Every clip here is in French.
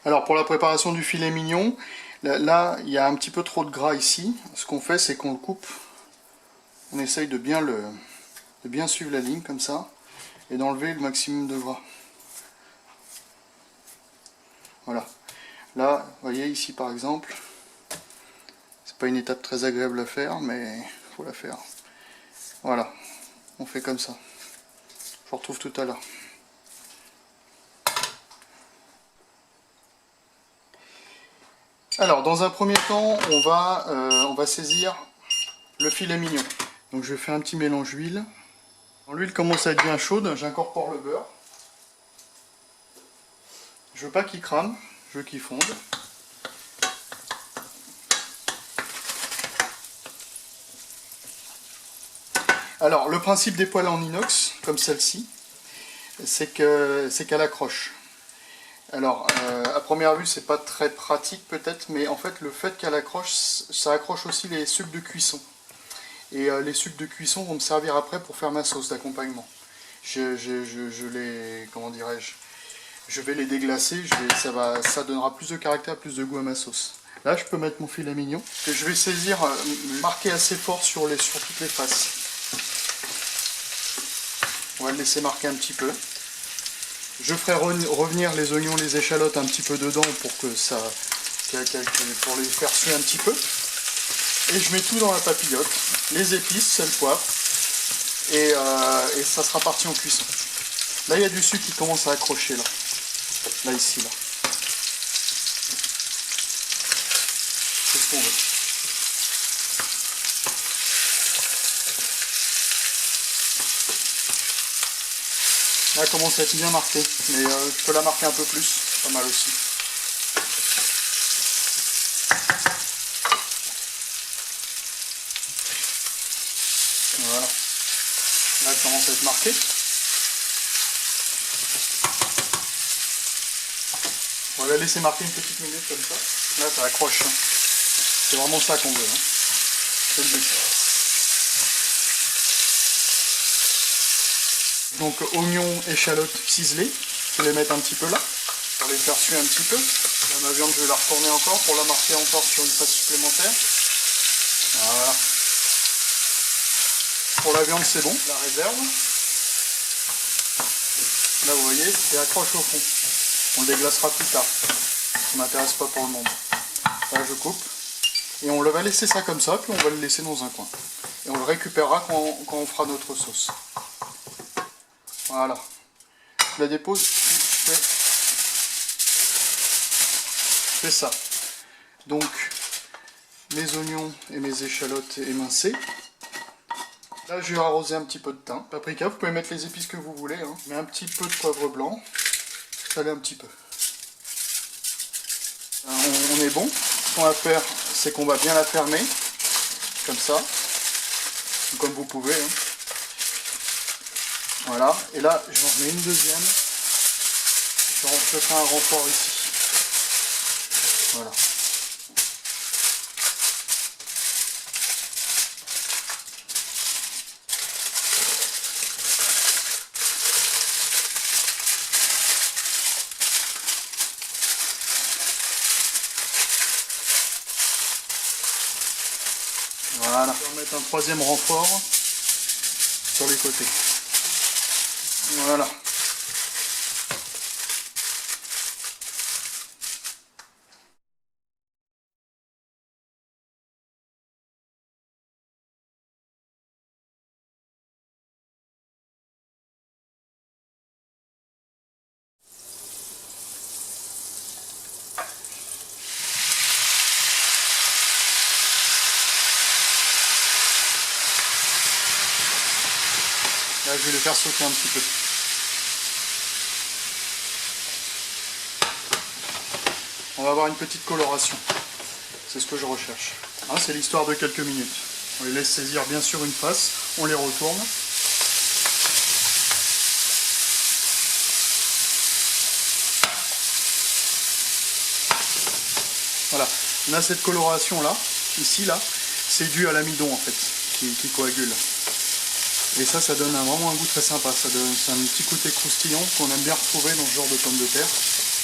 Alors pour la préparation du filet mignon, là il y a un petit peu trop de gras ici. Ce qu'on fait, c'est qu'on le coupe. On essaye de bien suivre la ligne comme ça et d'enlever le maximum de gras. Voilà. Là, vous voyez ici par exemple, c'est pas une étape très agréable à faire, mais il faut la faire. Voilà, on fait comme ça. Je vous retrouve tout à l'heure. Alors, dans un premier temps, on va saisir le filet mignon. Donc je fais un petit mélange d'huile. L'huile commence à être bien chaude, j'incorpore le beurre. Je veux pas qu'il crame, je veux qu'il fonde. Alors, le principe des poêles en inox, comme celle-ci, c'est qu'elle accroche. Alors, à première vue, c'est pas très pratique peut-être, mais en fait, le fait qu'elle accroche, ça accroche aussi les sucs de cuisson. Et les sucs de cuisson vont me servir après pour faire ma sauce d'accompagnement. Comment dirais-je, je vais les déglacer, ça donnera plus de caractère, plus de goût à ma sauce. Là, je peux mettre mon filet mignon, que je vais saisir, marquer assez fort sur toutes les faces. On va le laisser marquer un petit peu. Je ferai revenir les oignons, les échalotes un petit peu dedans pour pour les faire suer un petit peu. Et je mets tout dans la papillote, les épices, sel, poivre, et ça sera parti en cuisson. Là, il y a du sucre qui commence à accrocher, là ici, là. C'est ce qu'on veut. Là, elle commence à être bien marquée, mais je peux la marquer un peu plus, pas mal aussi. Voilà. Là, elle commence à être marquée. On va la laisser marquer une petite minute comme ça. Là, ça accroche. Hein. C'est vraiment ça qu'on veut. Hein. C'est le but. Donc oignons, échalotes ciselées, je vais les mettre un petit peu là, pour les faire suer un petit peu. Là, ma viande, je vais la retourner encore pour la marquer encore sur une face supplémentaire. Voilà. Pour la viande, c'est bon, la réserve. Là, vous voyez, c'est accroche au fond. On le déglacera plus tard. Ça ne m'intéresse pas pour le moment. Là, je coupe. Et on va laisser ça comme ça, puis on va le laisser dans un coin. Et on le récupérera quand on fera notre sauce. Voilà. Je la dépose. Je fais ça. Donc, mes oignons et mes échalotes émincées. Là, je vais arroser un petit peu de thym. Paprika, vous pouvez mettre les épices que vous voulez. Hein. Mais un petit peu de poivre blanc. Salez un petit peu. On est bon. Ce qu'on va faire, c'est qu'on va bien la fermer. Comme ça. Comme vous pouvez. Hein. Voilà, et là j'en remets une deuxième, je fais un renfort ici. Voilà. Voilà. On va mettre un troisième renfort sur les côtés. Voilà. Là, je vais les faire sauter un petit peu. On va avoir une petite coloration. C'est ce que je recherche. Hein, c'est l'histoire de quelques minutes. On les laisse saisir bien sûr une face, on les retourne. Voilà, on a cette coloration là, ici là, c'est dû à l'amidon en fait, qui coagule. Et ça donne vraiment un goût très sympa, c'est un petit côté croustillant qu'on aime bien retrouver dans ce genre de pommes de terre,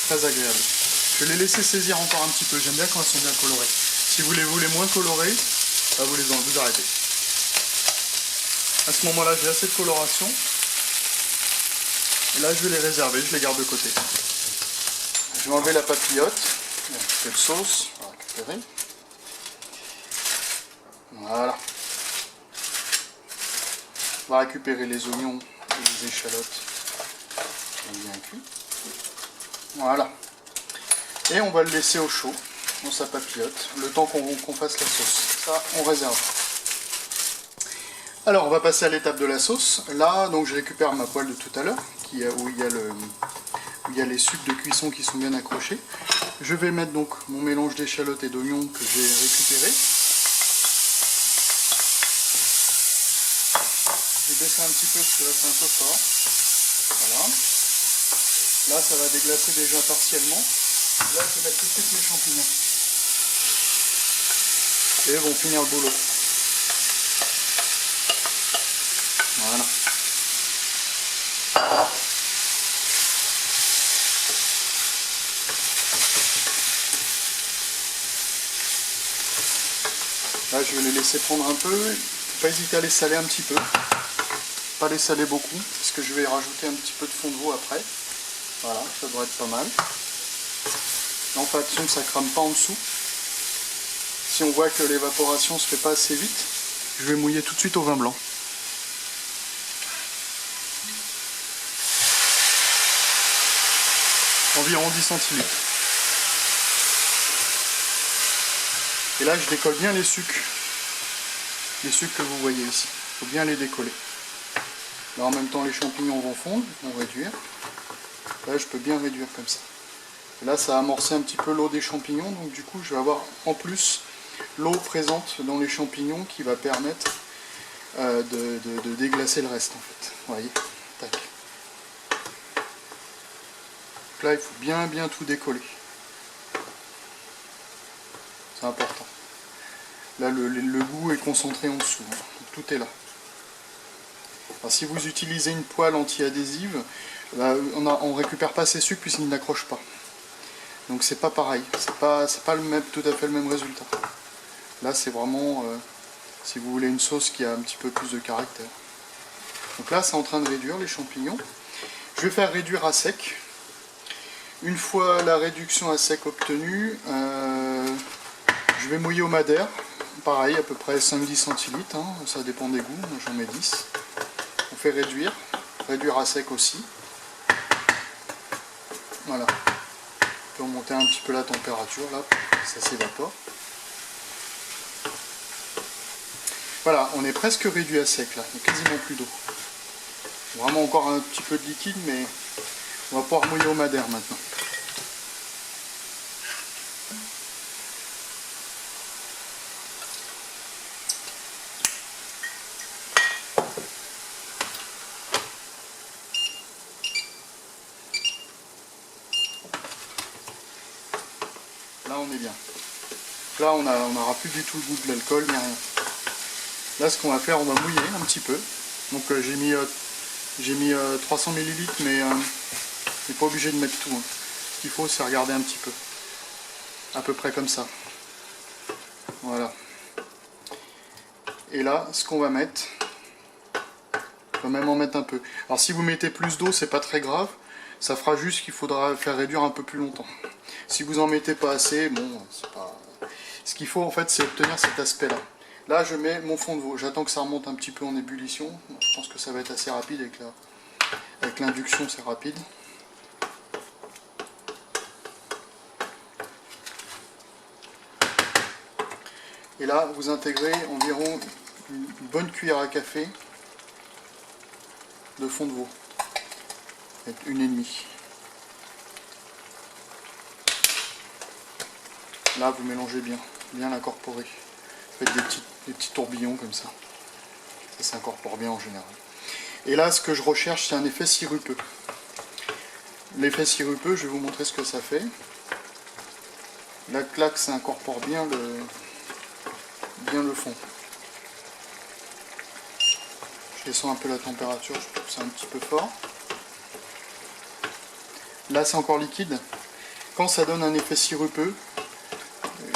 très agréable. Je vais les laisser saisir encore un petit peu. J'aime bien quand elles sont bien colorées. Si vous les voulez moins colorées, là vous arrêtez. À ce moment-là, j'ai assez de coloration. Et là, je vais les réserver, je les garde de côté. Je vais enlever la papillote. Il y a un petit peu de sauce. On va récupérer. Voilà. On va récupérer les oignons et les échalotes bien cuits. Voilà. Et on va le laisser au chaud dans sa papillote, le temps qu'on fasse la sauce. Ça, on réserve. Alors, on va passer à l'étape de la sauce. Là, donc, je récupère ma poêle de tout à l'heure, où il y a les sucs de cuisson qui sont bien accrochés. Je vais mettre donc mon mélange d'échalotes et d'oignons que j'ai récupéré. Je vais baisser un petit peu parce que là c'est un peu fort. Voilà. Là, ça va déglacer déjà partiellement. Là, je vais mettre tout de suite mes champignons. Et ils vont finir le boulot. Voilà. Là, je vais les laisser prendre un peu. Il ne faut pas hésiter à les saler un petit peu. Pas les saler beaucoup, parce que je vais rajouter un petit peu de fond de veau après. Voilà, ça devrait être pas mal. Non, pas attention que ça crame pas en dessous. Si on voit que l'évaporation se fait pas assez vite, je vais mouiller tout de suite au vin blanc. Environ 10 centilitres. Et là, je décolle bien les sucs. Les sucs que vous voyez ici. Il faut bien les décoller. Là, en même temps, les champignons vont fondre, vont réduire. Là, je peux bien réduire comme ça. Et là, ça a amorcé un petit peu l'eau des champignons. Donc, du coup, je vais avoir en plus l'eau présente dans les champignons qui va permettre de déglacer le reste, en fait. Vous voyez, tac. Donc là, il faut bien tout décoller. C'est important. Là, le goût est concentré en dessous. Hein. Tout est là. Alors, si vous utilisez une poêle anti-adhésive, on ne récupère pas ces sucres puisqu'ils n'accrochent pas. Donc c'est pas pareil. C'est pas tout à fait le même résultat. Là, c'est vraiment, si vous voulez une sauce qui a un petit peu plus de caractère. Donc là, c'est en train de réduire les champignons. Je vais faire réduire à sec. Une fois la réduction à sec obtenue, je vais mouiller au madère. Pareil, à peu près 5-10 centilitres, hein, ça dépend des goûts, moi j'en mets 10. On fait réduire à sec aussi. Voilà. On peut monter un petit peu la température là, ça s'évapore. Voilà, on est presque réduit à sec là, il n'y a quasiment plus d'eau. Vraiment encore un petit peu de liquide, mais on va pouvoir mouiller au madère maintenant. Là on est bien. Là on n'aura plus du tout le goût de l'alcool, ni rien. Là ce qu'on va faire, on va mouiller un petit peu. Donc j'ai mis 300 ml, mais on n'est pas obligé de mettre tout. Hein. Ce qu'il faut, c'est regarder un petit peu. À peu près comme ça. Voilà. Et là, ce qu'on va mettre, on va même en mettre un peu. Alors si vous mettez plus d'eau, c'est pas très grave. Ça fera juste qu'il faudra faire réduire un peu plus longtemps. Si vous en mettez pas assez, bon, c'est pas... Ce qu'il faut en fait, c'est obtenir cet aspect-là. Là, je mets mon fond de veau. J'attends que ça remonte un petit peu en ébullition. Je pense que ça va être assez rapide avec l'induction, c'est rapide. Et là, vous intégrez environ une bonne cuillère à café de fond de veau. Une et demie. Là, vous mélangez bien l'incorporer. Faites des petits tourbillons comme ça. Ça s'incorpore bien en général. Et là, ce que je recherche, c'est un effet sirupeux. L'effet sirupeux, je vais vous montrer ce que ça fait. La claque, ça incorpore bien le fond. Je descends un peu la température, je trouve que c'est un petit peu fort. Là, c'est encore liquide. quand ça donne un effet sirupeux,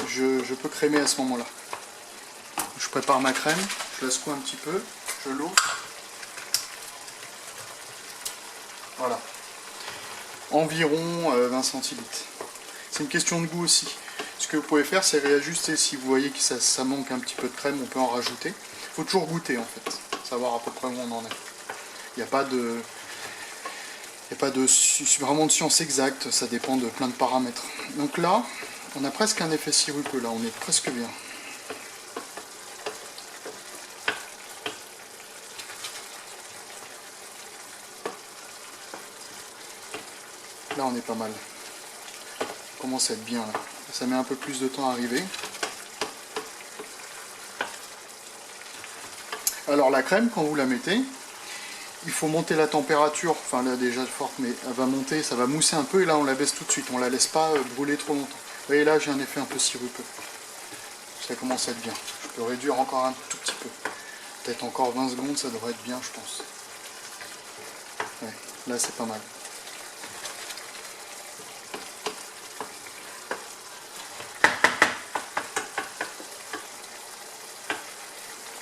je peux crémer à ce moment-là. Je prépare ma crème, je la secoue un petit peu, je l'ouvre. Voilà. Environ 20 centilitres. C'est une question de goût aussi. Ce que vous pouvez faire, c'est réajuster. Si vous voyez que ça manque un petit peu de crème, on peut en rajouter. Il faut toujours goûter en fait, savoir à peu près où on en est. Il n'y a pas de... vraiment de science exacte, ça dépend de plein de paramètres. Donc là, on a presque un effet sirupeux, là, on est presque bien. Là, on est pas mal. Ça commence à être bien, là. Ça met un peu plus de temps à arriver. Alors la crème, quand vous la mettez, il faut monter la température, enfin là déjà forte, mais elle va monter, ça va mousser un peu, et là on la baisse tout de suite, on la laisse pas brûler trop longtemps. Vous voyez là, j'ai un effet un peu sirupeux. Ça commence à être bien. Je peux réduire encore un tout petit peu. Peut-être encore 20 secondes, ça devrait être bien, je pense. Ouais, là c'est pas mal.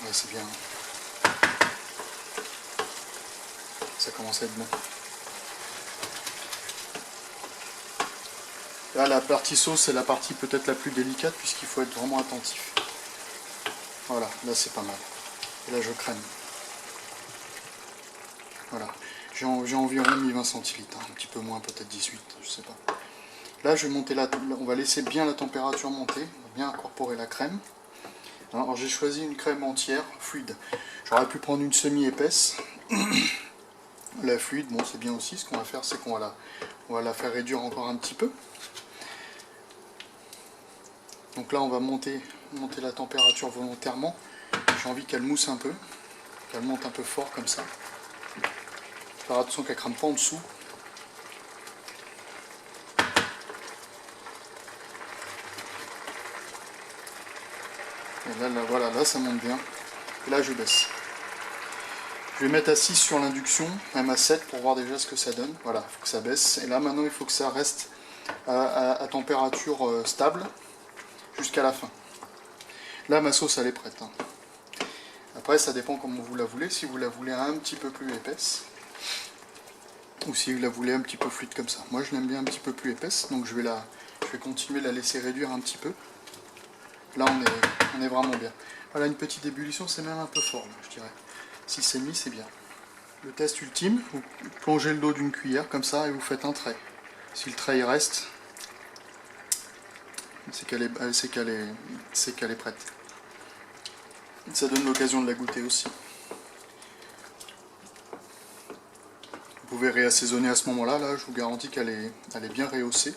Ouais, c'est bien. Ça commence à être bon. Là, la partie sauce, c'est la partie peut-être la plus délicate, puisqu'il faut être vraiment attentif. Voilà, là c'est pas mal. Et là je crème. Voilà. J'ai environ mis 20 centilitres, hein, un petit peu moins, peut-être 18, je sais pas. Là, je vais monter on va laisser bien la température monter, on va bien incorporer la crème. Alors j'ai choisi une crème entière, fluide. J'aurais pu prendre une semi-épaisse. La fluide, bon c'est bien aussi. Ce qu'on va faire, c'est qu'on va la faire réduire encore un petit peu. Donc là, on va monter la température volontairement. J'ai envie qu'elle mousse un peu, qu'elle monte un peu fort comme ça. Faire attention qu'elle ne crame pas en dessous. Et là, voilà, là ça monte bien. Et là je baisse. Je vais mettre à 6 sur l'induction, même à 7 pour voir déjà ce que ça donne. Voilà, il faut que ça baisse. Et là maintenant il faut que ça reste à température stable jusqu'à la fin. Là ma sauce elle est prête. Hein. Après ça dépend comment vous la voulez. Si vous la voulez un petit peu plus épaisse, ou si vous la voulez un petit peu fluide comme ça. Moi je l'aime bien un petit peu plus épaisse, donc je vais continuer de la laisser réduire un petit peu. Là on est vraiment bien. Voilà, une petite ébullition, c'est même un peu fort, je dirais. Si c'est mis, c'est bien. Le test ultime, vous plongez le dos d'une cuillère comme ça et vous faites un trait. Si le trait il reste, c'est qu'elle est prête. Ça donne l'occasion de la goûter aussi. Vous pouvez réassaisonner à ce moment-là, là je vous garantis qu'elle est bien rehaussée.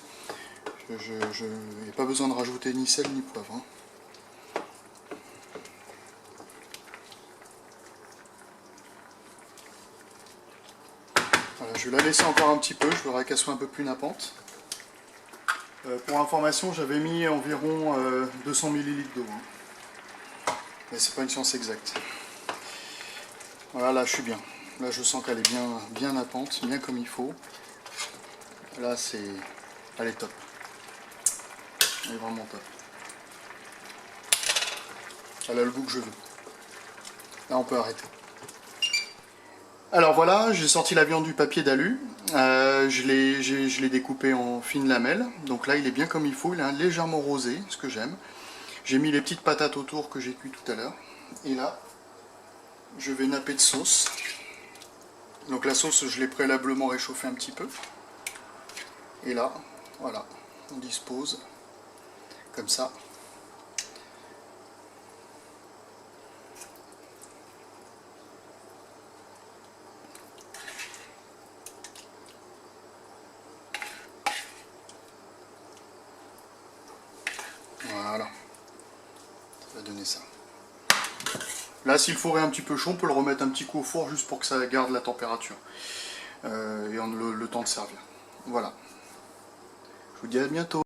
Je n'ai pas besoin de rajouter ni sel ni poivre. Hein. Voilà, je vais la laisser encore un petit peu, je voudrais qu'elle soit un peu plus nappante. Pour information, j'avais mis environ 200 ml d'eau. Hein. Mais c'est pas une science exacte. Voilà, là je suis bien. Là je sens qu'elle est bien nappante, bien comme il faut. Là elle est top. Elle est vraiment top. Elle a le goût que je veux. Là on peut arrêter. Alors voilà, j'ai sorti la viande du papier d'alu. Je l'ai découpé en fines lamelles. Donc là il est bien comme il faut, il est légèrement rosé, ce que j'aime. J'ai mis les petites patates autour que j'ai cuit tout à l'heure. Et là, je vais napper de sauce. Donc la sauce, je l'ai préalablement réchauffée un petit peu. Et là, voilà, on dispose comme ça. Voilà, ça va donner ça. Là, si le four est un petit peu chaud, on peut le remettre un petit coup au four juste pour que ça garde la température et le temps de servir. Voilà. Je vous dis à bientôt.